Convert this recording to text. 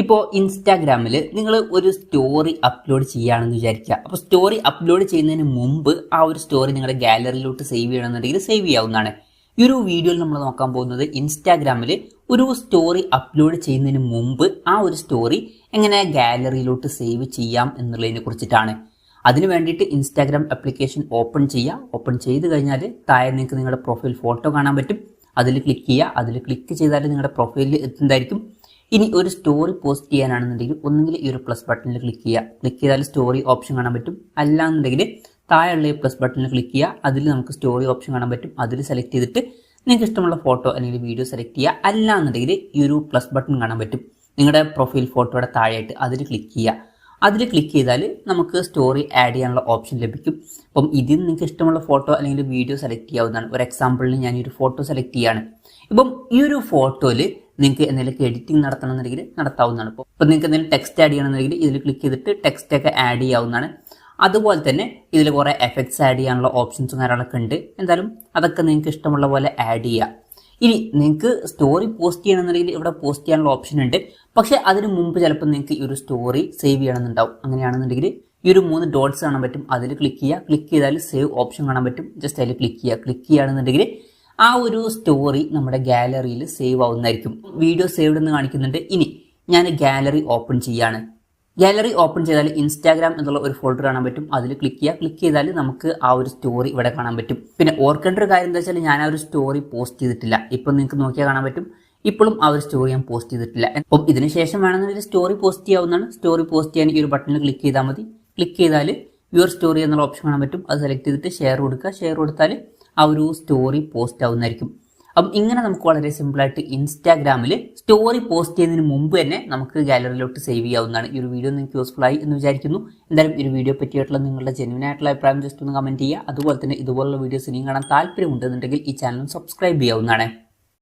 ഇപ്പോൾ ഇൻസ്റ്റാഗ്രാമിൽ നിങ്ങൾ ഒരു സ്റ്റോറി അപ്ലോഡ് ചെയ്യുകയാണെന്ന് വിചാരിക്കുക. അപ്പോൾ സ്റ്റോറി അപ്ലോഡ് ചെയ്യുന്നതിന് മുമ്പ് ആ ഒരു സ്റ്റോറി നിങ്ങളുടെ ഗാലറിയിലോട്ട് സേവ് ചെയ്യണമെന്നുണ്ടെങ്കിൽ സേവ് ചെയ്യാവുന്നതാണ്. ഈ ഒരു വീഡിയോയിൽ നമ്മൾ നോക്കാൻ പോകുന്നത് ഇൻസ്റ്റാഗ്രാമിൽ ഒരു സ്റ്റോറി അപ്ലോഡ് ചെയ്യുന്നതിന് മുമ്പ് ആ ഒരു സ്റ്റോറി എങ്ങനെ ഗാലറിയിലോട്ട് സേവ് ചെയ്യാം എന്നുള്ളതിനെ കുറിച്ചിട്ടാണ്. അതിന് വേണ്ടിയിട്ട് ഇൻസ്റ്റാഗ്രാം ആപ്ലിക്കേഷൻ ഓപ്പൺ ചെയ്യുക. ഓപ്പൺ ചെയ്ത് കഴിഞ്ഞാൽ താഴെ നിങ്ങൾക്ക് നിങ്ങളുടെ പ്രൊഫൈൽ ഫോട്ടോ കാണാൻ പറ്റും. അതിൽ ക്ലിക്ക് ചെയ്യുക. അതിൽ ക്ലിക്ക് ചെയ്താൽ നിങ്ങളുടെ പ്രൊഫൈലിൽ എത്തുന്നതായിരിക്കും. ഇനി ഒരു സ്റ്റോറി പോസ്റ്റ് ചെയ്യാനാണെന്നുണ്ടെങ്കിൽ ഒന്നുകിൽ ഈ ഒരു പ്ലസ് ബട്ടണിൽ ക്ലിക്ക് ചെയ്യുക. ക്ലിക്ക് ചെയ്താൽ സ്റ്റോറി ഓപ്ഷൻ കാണാൻ പറ്റും. അല്ലാന്നുണ്ടെങ്കിൽ താഴെയുള്ള ഈ പ്ലസ് ബട്ടണിൽ ക്ലിക്ക് ചെയ്യുക. അതിൽ നമുക്ക് സ്റ്റോറി ഓപ്ഷൻ കാണാൻ പറ്റും. അതിൽ സെലക്ട് ചെയ്തിട്ട് നിങ്ങൾക്ക് ഇഷ്ടമുള്ള ഫോട്ടോ അല്ലെങ്കിൽ വീഡിയോ സെലക്ട് ചെയ്യുക. അല്ലാന്നുണ്ടെങ്കിൽ ഈ ഒരു പ്ലസ് ബട്ടൺ കാണാൻ പറ്റും നിങ്ങളുടെ പ്രൊഫൈൽ ഫോട്ടോയുടെ താഴെയായിട്ട്. അതിൽ ക്ലിക്ക് ചെയ്യുക. അതിൽ ക്ലിക്ക് ചെയ്താൽ നമുക്ക് സ്റ്റോറി ആഡ് ചെയ്യാനുള്ള ഓപ്ഷൻ ലഭിക്കും. അപ്പം ഇതിൽ നിങ്ങൾക്ക് ഇഷ്ടമുള്ള ഫോട്ടോ അല്ലെങ്കിൽ വീഡിയോ സെലക്ട് ചെയ്യാവുന്നതാണ്. ഒരു എക്സാമ്പിളിന് ഞാൻ ഈ ഒരു ഫോട്ടോ സെലക്ട് ചെയ്യുകയാണ്. ഇപ്പം ഈ ഒരു ഫോട്ടോയിൽ നിങ്ങൾക്ക് എന്തെങ്കിലും എഡിറ്റിംഗ് നടത്തണമെന്നുണ്ടെങ്കിൽ നടത്താവുന്നതാണ്. ഇപ്പോൾ നിങ്ങൾക്ക് എന്തെങ്കിലും ടെക്സ്റ്റ് ആഡ് ചെയ്യണമെന്നുണ്ടെങ്കിൽ ഇതിൽ ക്ലിക്ക് ചെയ്തിട്ട് ടെക്സ്റ്റ് ഒക്കെ ആഡ് ചെയ്യാവുന്നതാണ്. അതുപോലെ തന്നെ ഇതിൽ കുറേ എഫക്ട്സ് ആഡ് ചെയ്യാനുള്ള ഓപ്ഷൻസും കാര്യങ്ങളൊക്കെ ഉണ്ട്. എന്തായാലും അതൊക്കെ നിങ്ങൾക്ക് ഇഷ്ടമുള്ള പോലെ ആഡ് ചെയ്യുക. ഇനി നിങ്ങൾക്ക് സ്റ്റോറി പോസ്റ്റ് ചെയ്യണമെന്നുണ്ടെങ്കിൽ ഇവിടെ പോസ്റ്റ് ചെയ്യാനുള്ള ഓപ്ഷൻ ഉണ്ട്. പക്ഷേ അതിന് മുമ്പ് ചിലപ്പോൾ നിങ്ങൾക്ക് ഈ ഒരു സ്റ്റോറി സേവ് ചെയ്യണമെന്നുണ്ടാവും. അങ്ങനെയാണെന്നുണ്ടെങ്കിൽ ഈ ഒരു 3 ഡോട്ട്സ് കാണാൻ പറ്റും. അതിൽ ക്ലിക്ക് ചെയ്യുക. ക്ലിക്ക് ചെയ്താൽ സേവ് ഓപ്ഷൻ കാണാൻ പറ്റും. ജസ്റ്റ് അതിൽ ക്ലിക്ക് ചെയ്യുക. ക്ലിക്ക് ചെയ്യുകയാണെന്നുണ്ടെങ്കിൽ ആ ഒരു സ്റ്റോറി നമ്മുടെ ഗാലറിയിൽ സേവ് ആവുന്നതായിരിക്കും. വീഡിയോ സേവ്ഡ് എന്ന് കാണിക്കുന്നുണ്ട്. ഇനി ഞാൻ ഗാലറി ഓപ്പൺ ചെയ്യാണ്. ഗാലറി ഓപ്പൺ ചെയ്താൽ ഇൻസ്റ്റാഗ്രാം എന്നുള്ള ഒരു ഫോൾഡർ കാണാൻ പറ്റും. അതിൽ ക്ലിക്ക് ചെയ്യുക. ക്ലിക്ക് ചെയ്താൽ നമുക്ക് ആ ഒരു സ്റ്റോറി ഇവിടെ കാണാൻ പറ്റും. പിന്നെ ഓർക്കേണ്ട ഒരു കാര്യം എന്താ വെച്ചാൽ ഞാൻ ആ ഒരു സ്റ്റോറി പോസ്റ്റ് ചെയ്തിട്ടില്ല. ഇപ്പം നിങ്ങൾക്ക് നോക്കിയാൽ കാണാൻ പറ്റും. ഇപ്പോഴും ആ ഒരു സ്റ്റോറി ഞാൻ പോസ്റ്റ് ചെയ്തിട്ടില്ല. അപ്പം ഇതിന് ശേഷം വേണമെന്നുണ്ടെങ്കിൽ സ്റ്റോറി പോസ്റ്റ് ചെയ്യാവുന്നതാണ്. സ്റ്റോറി പോസ്റ്റ് ചെയ്യാൻ ഈ ഒരു ബട്ടണിൽ ക്ലിക്ക് ചെയ്താൽ മതി. ക്ലിക്ക് ചെയ്താൽ വ്യൂർ സ്റ്റോറി എന്നുള്ള ഓപ്ഷൻ കാണാൻ പറ്റും. അത് സെലക്ട് ചെയ്തിട്ട് ഷെയർ കൊടുക്കുക. ഷെയർ കൊടുത്താൽ ആ ഒരു സ്റ്റോറി പോസ്റ്റ് ആവുന്നതായിരിക്കും. അപ്പം ഇങ്ങനെ നമുക്ക് വളരെ സിമ്പിളായിട്ട് ഇൻസ്റ്റാഗ്രാമിൽ സ്റ്റോറി പോസ്റ്റ് ചെയ്യുന്നതിന് മുമ്പ് തന്നെ നമുക്ക് ഗാലറിയിലോട്ട് സേവ് ചെയ്യാവുന്നതാണ്. ഈ ഒരു വീഡിയോ നിങ്ങൾക്ക് യൂസ്ഫുൾ ആയി എന്ന് വിചാരിക്കുന്നു. എന്തായാലും ഈ ഒരു വീഡിയോ പറ്റിയിട്ടുള്ള നിങ്ങളുടെ ജെന്യുവൻ ആയിട്ടുള്ള അഭിപ്രായം ജസ്റ്റ് ഒന്ന് കമൻറ്റ് ചെയ്യുക. അതുപോലെ തന്നെ ഇതുപോലുള്ള വീഡിയോസ് ഇനിയും കാണാൻ താല്പര്യമുണ്ടെന്നുണ്ടെങ്കിൽ ഈ ചാനൽ സബ്സ്ക്രൈബ് ചെയ്യാവുന്നതാണ്.